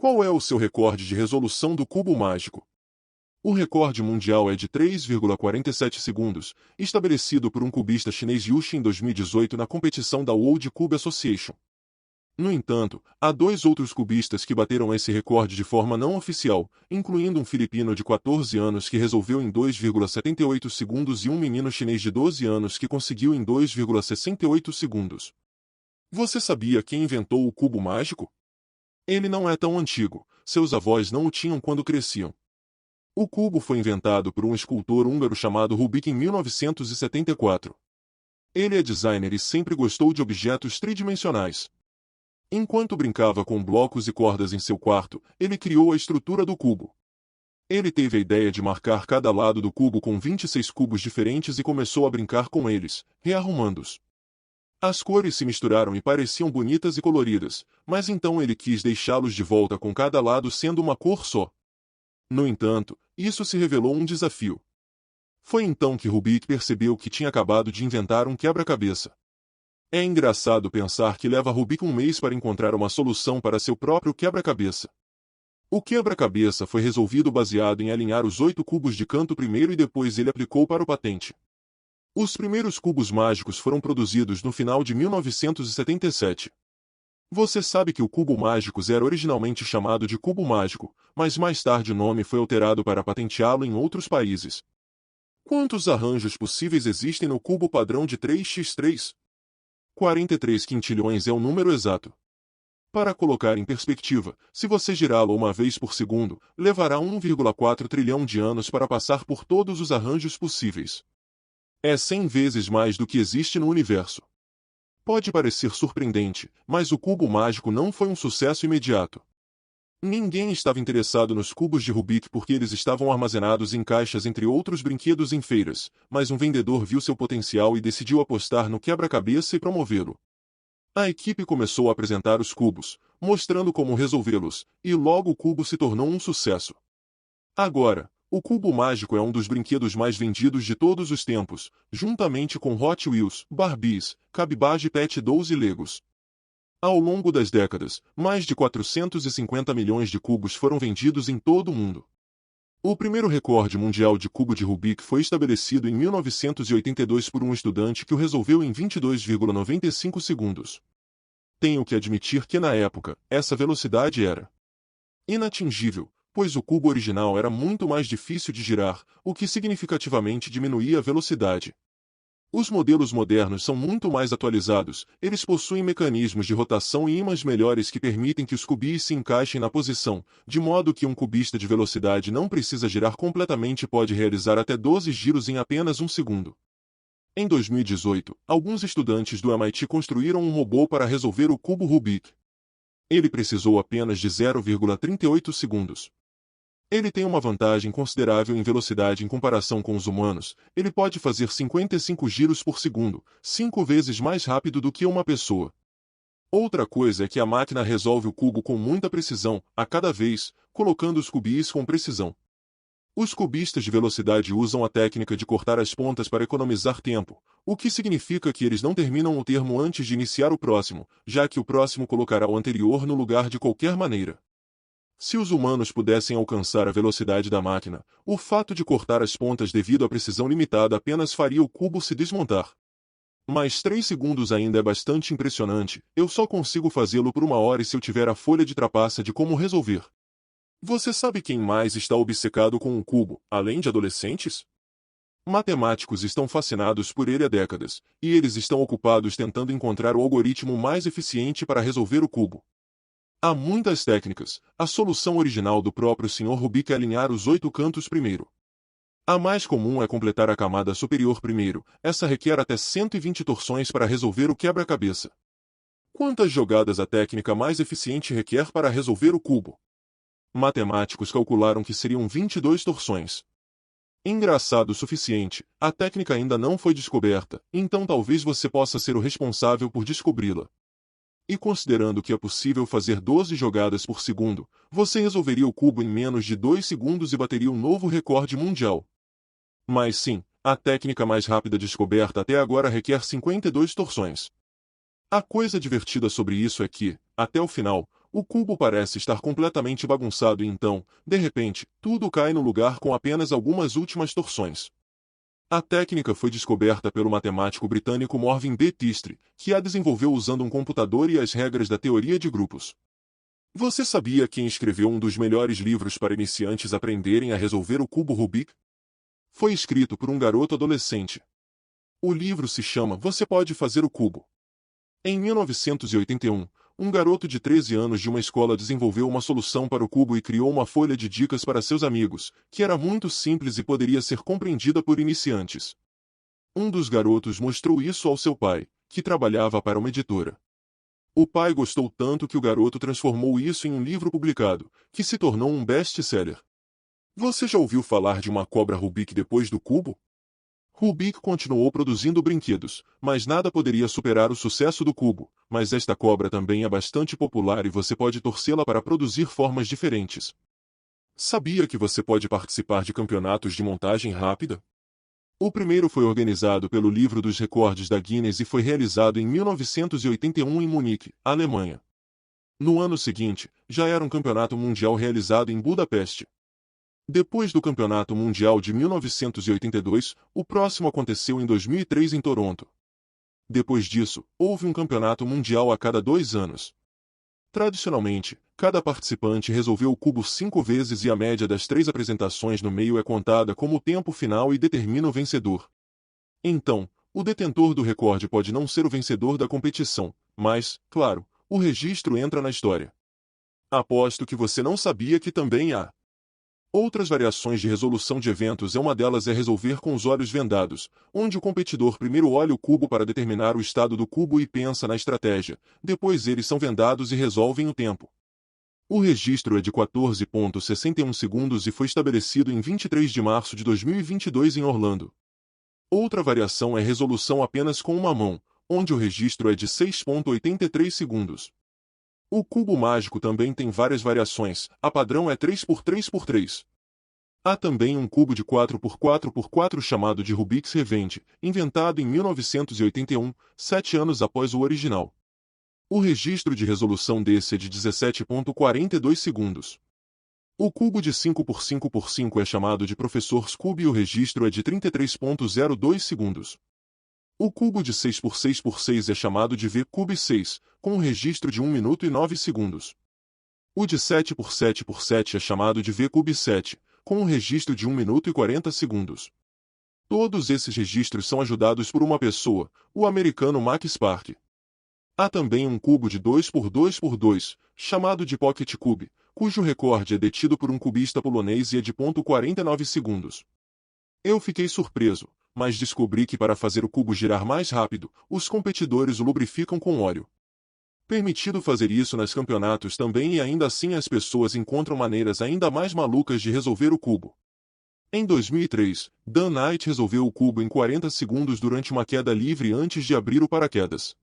Qual é o seu recorde de resolução do cubo mágico? O recorde mundial é de 3,47 segundos, estabelecido por um cubista chinês Yuxi em 2018 na competição da World Cube Association. No entanto, há dois outros cubistas que bateram esse recorde de forma não oficial, incluindo um filipino de 14 anos que resolveu em 2,78 segundos e um menino chinês de 12 anos que conseguiu em 2,68 segundos. Você sabia quem inventou o cubo mágico? Ele não é tão antigo, seus avós não o tinham quando cresciam. O cubo foi inventado por um escultor húngaro chamado Rubik em 1974. Ele é designer e sempre gostou de objetos tridimensionais. Enquanto brincava com blocos e cordas em seu quarto, ele criou a estrutura do cubo. Ele teve a ideia de marcar cada lado do cubo com 26 cubos diferentes e começou a brincar com eles, rearrumando-os. As cores se misturaram e pareciam bonitas e coloridas, mas então ele quis deixá-los de volta com cada lado sendo uma cor só. No entanto, isso se revelou um desafio. Foi então que Rubik percebeu que tinha acabado de inventar um quebra-cabeça. É engraçado pensar que leva Rubik um mês para encontrar uma solução para seu próprio quebra-cabeça. O quebra-cabeça foi resolvido baseado em alinhar os 8 cubos de canto primeiro e depois ele aplicou para o patente. Os primeiros cubos mágicos foram produzidos no final de 1977. Você sabe que o cubo mágico era originalmente chamado de cubo mágico, mas mais tarde o nome foi alterado para patenteá-lo em outros países. Quantos arranjos possíveis existem no cubo padrão de 3x3? 43 quintilhões é o número exato. Para colocar em perspectiva, se você girá-lo uma vez por segundo, levará 1,4 trilhão de anos para passar por todos os arranjos possíveis. É 100 vezes mais do que existe no universo. Pode parecer surpreendente, mas o cubo mágico não foi um sucesso imediato. Ninguém estava interessado nos cubos de Rubik porque eles estavam armazenados em caixas entre outros brinquedos em feiras, mas um vendedor viu seu potencial e decidiu apostar no quebra-cabeça e promovê-lo. A equipe começou a apresentar os cubos, mostrando como resolvê-los, e logo o cubo se tornou um sucesso. Agora, o cubo mágico é um dos brinquedos mais vendidos de todos os tempos, juntamente com Hot Wheels, Barbies, Cabbage Patch Dolls e Legos. Ao longo das décadas, mais de 450 milhões de cubos foram vendidos em todo o mundo. O primeiro recorde mundial de cubo de Rubik foi estabelecido em 1982 por um estudante que o resolveu em 22,95 segundos. Tenho que admitir que na época, essa velocidade era inatingível, pois o cubo original era muito mais difícil de girar, o que significativamente diminuía a velocidade. Os modelos modernos são muito mais atualizados, eles possuem mecanismos de rotação e ímãs melhores que permitem que os cubis se encaixem na posição, de modo que um cubista de velocidade não precisa girar completamente e pode realizar até 12 giros em apenas um segundo. Em 2018, alguns estudantes do MIT construíram um robô para resolver o cubo Rubik. Ele precisou apenas de 0,38 segundos. Ele tem uma vantagem considerável em velocidade em comparação com os humanos, ele pode fazer 55 giros por segundo, 5 vezes mais rápido do que uma pessoa. Outra coisa é que a máquina resolve o cubo com muita precisão, a cada vez, colocando os cubis com precisão. Os cubistas de velocidade usam a técnica de cortar as pontas para economizar tempo, o que significa que eles não terminam o termo antes de iniciar o próximo, já que o próximo colocará o anterior no lugar de qualquer maneira. Se os humanos pudessem alcançar a velocidade da máquina, o fato de cortar as pontas devido à precisão limitada apenas faria o cubo se desmontar. Mas 3 segundos ainda é bastante impressionante, eu só consigo fazê-lo por 1 hora e se eu tiver a folha de trapaça de como resolver. Você sabe quem mais está obcecado com o cubo, além de adolescentes? Matemáticos estão fascinados por ele há décadas, e eles estão ocupados tentando encontrar o algoritmo mais eficiente para resolver o cubo. Há muitas técnicas, a solução original do próprio Sr. Rubik é alinhar os 8 cantos primeiro. A mais comum é completar a camada superior primeiro, essa requer até 120 torções para resolver o quebra-cabeça. Quantas jogadas a técnica mais eficiente requer para resolver o cubo? Matemáticos calcularam que seriam 22 torções. Engraçado o suficiente, a técnica ainda não foi descoberta, então talvez você possa ser o responsável por descobri-la. E considerando que é possível fazer 12 jogadas por segundo, você resolveria o cubo em menos de 2 segundos e bateria um novo recorde mundial. Mas sim, a técnica mais rápida descoberta até agora requer 52 torções. A coisa divertida sobre isso é que, até o final, o cubo parece estar completamente bagunçado e então, de repente, tudo cai no lugar com apenas algumas últimas torções. A técnica foi descoberta pelo matemático britânico Morvin B. Tistri, que a desenvolveu usando um computador e as regras da teoria de grupos. Você sabia quem escreveu um dos melhores livros para iniciantes aprenderem a resolver o cubo Rubik? Foi escrito por um garoto adolescente. O livro se chama Você Pode Fazer o Cubo. Em 1981, um garoto de 13 anos de uma escola desenvolveu uma solução para o cubo e criou uma folha de dicas para seus amigos, que era muito simples e poderia ser compreendida por iniciantes. Um dos garotos mostrou isso ao seu pai, que trabalhava para uma editora. O pai gostou tanto que o garoto transformou isso em um livro publicado, que se tornou um best-seller. Você já ouviu falar de uma cobra Rubik depois do cubo? Rubik continuou produzindo brinquedos, mas nada poderia superar o sucesso do cubo, mas esta cobra também é bastante popular e você pode torcê-la para produzir formas diferentes. Sabia que você pode participar de campeonatos de montagem rápida? O primeiro foi organizado pelo Livro dos Recordes da Guinness e foi realizado em 1981 em Munique, Alemanha. No ano seguinte, já era um campeonato mundial realizado em Budapeste. Depois do Campeonato Mundial de 1982, o próximo aconteceu em 2003 em Toronto. Depois disso, houve um Campeonato Mundial a cada 2 anos. Tradicionalmente, cada participante resolveu o cubo 5 vezes e a média das 3 apresentações no meio é contada como o tempo final e determina o vencedor. Então, o detentor do recorde pode não ser o vencedor da competição, mas, claro, o registro entra na história. Aposto que você não sabia que também há outras variações de resolução de eventos. Uma delas é resolver com os olhos vendados, onde o competidor primeiro olha o cubo para determinar o estado do cubo e pensa na estratégia, depois eles são vendados e resolvem o tempo. O registro é de 14,61 segundos e foi estabelecido em 23 de março de 2022 em Orlando. Outra variação é resolução apenas com uma mão, onde o registro é de 6,83 segundos. O cubo mágico também tem várias variações, a padrão é 3x3x3. Há também um cubo de 4x4x4 chamado de Rubik's Revenge, inventado em 1981, 7 anos após o original. O registro de resolução desse é de 17,42 segundos. O cubo de 5x5x5 é chamado de Professor's Cube e o registro é de 33,02 segundos. O cubo de 6x6x6 é chamado de V-Cube 6, com um registro de 1 minuto e 9 segundos. O de 7x7x7 é chamado de V-Cube 7, com um registro de 1 minuto e 40 segundos. Todos esses registros são ajudados por uma pessoa, o americano Max Park. Há também um cubo de 2x2x2, chamado de Pocket Cube, cujo recorde é detido por um cubista polonês e é de 0,49 segundos. Eu fiquei surpreso, mas descobri que para fazer o cubo girar mais rápido, os competidores o lubrificam com óleo. Permitido fazer isso nos campeonatos também e ainda assim as pessoas encontram maneiras ainda mais malucas de resolver o cubo. Em 2003, Dan Knight resolveu o cubo em 40 segundos durante uma queda livre antes de abrir o paraquedas.